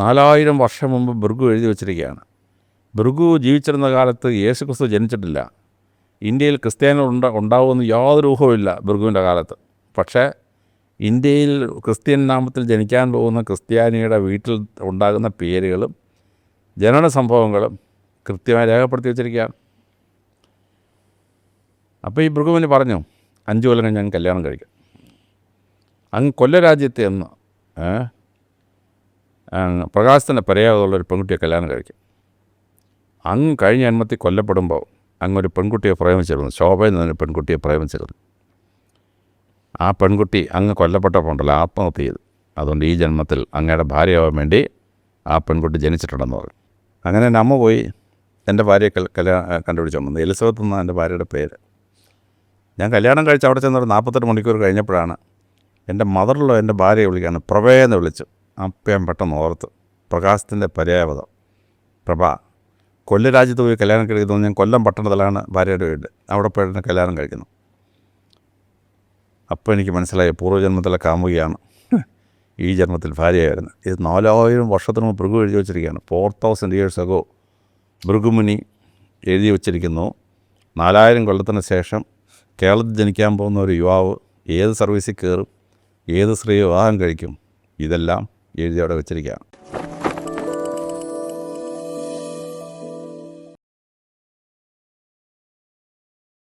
4000 വർഷം മുമ്പ് ഭൃഗു എഴുതി വച്ചിരിക്കുകയാണ്. ഭൃഗു ജീവിച്ചിരുന്ന കാലത്ത് യേശുക്രിസ്തു ജനിച്ചിട്ടില്ല. ഇന്ത്യയിൽ ക്രിസ്ത്യാനികൾ ഉണ്ടാവുമെന്ന് യാതൊരു ഊഹവുമില്ല ഭൃഗുവിൻ്റെ കാലത്ത്. പക്ഷേ ഇന്ത്യയിൽ ക്രിസ്ത്യൻ നാമത്തിൽ ജനിക്കാൻ പോകുന്ന ക്രിസ്ത്യാനിയുടെ വീട്ടിൽ ഉണ്ടാകുന്ന പേരുകളും ജനന സംഭവങ്ങളും കൃത്യമായി രേഖപ്പെടുത്തി വച്ചിരിക്കുകയാണ്. അപ്പോൾ ഈ ഭൃഗുവിന് പറഞ്ഞു, 5 കൊല്ലം കഴിഞ്ഞ് ഞാൻ കല്യാണം കഴിക്കും. അങ്ങ് കൊല്ലരാജ്യത്തെ എന്ന് പ്രകാശത്തിൻ്റെ പര്യായമുള്ളൊരു പെൺകുട്ടിയെ കല്യാണം കഴിക്കും. അങ്ങ് കഴിഞ്ഞ ജന്മത്തിൽ കൊല്ലപ്പെടുമ്പോൾ അങ്ങൊരു പെൺകുട്ടിയെ പ്രേമിച്ചിരുന്നു. ശോഭയിൽ നിന്നൊരു പെൺകുട്ടിയെ പ്രേമിച്ചിരുന്നു. ആ പെൺകുട്ടി അങ്ങ് കൊല്ലപ്പെട്ടപ്പോൾ ഉണ്ടല്ലോ ആത്മഹത്യ ചെയ്തു. അതുകൊണ്ട് ഈ ജന്മത്തിൽ അങ്ങയുടെ ഭാര്യയാവാൻ വേണ്ടി ആ പെൺകുട്ടി ജനിച്ചിട്ടുണ്ടെന്ന് പറഞ്ഞു. അങ്ങനെ എൻ്റെ അമ്മ പോയി എൻ്റെ ഭാര്യയെ കണ്ടുപിടിച്ചുകൊണ്ടുവന്നു. എലിസബത്ത് എന്നാണ് എൻ്റെ ഭാര്യയുടെ പേര്. ഞാൻ കല്യാണം കഴിച്ച് അവിടെ ചെന്നൊരു 48 മണിക്കൂർ കഴിഞ്ഞപ്പോഴാണ് എൻ്റെ മദറിലോ എൻ്റെ ഭാര്യയെ വിളിക്കുകയാണ്, പ്രഭയെന്ന് വിളിച്ചു. അപ്പം ഞാൻ പെട്ടെന്ന് ഓർത്ത്, പ്രകാശത്തിൻ്റെ പര്യായപദം പ്രഭ. കൊല്ലം രാജ്യത്ത് പോയി കല്യാണം കഴിക്കുന്നത് ഞാൻ കൊല്ലം പട്ടണത്തിലാണ് ഭാര്യയുടെ വീട്. അവിടെ പോയിട്ട് കല്യാണം കഴിക്കുന്നു. അപ്പോൾ എനിക്ക് മനസ്സിലായി പൂർവ്വജന്മത്തിലെ കാമുകിയാണ് ഈ ജന്മത്തിൽ ഭാര്യയായിരുന്നു. ഇത് 4000 വർഷത്തിന് മുമ്പ് ഭൃഗു എഴുതി വച്ചിരിക്കുകയാണ്. 4000 years ago ഭൃഗുമുനി എഴുതി വച്ചിരിക്കുന്നു. 4000 കൊല്ലത്തിന് ശേഷം കേരളത്തിൽ ജനിക്കാൻ പോകുന്ന ഒരു യുവാവ് ഏത് സർവീസിൽ കയറും, ഏത് സ്ത്രീയെ വിവാഹം കഴിക്കും, ഇതെല്ലാം എഴുതി അവിടെ വെച്ചിരിക്കുകയാണ്.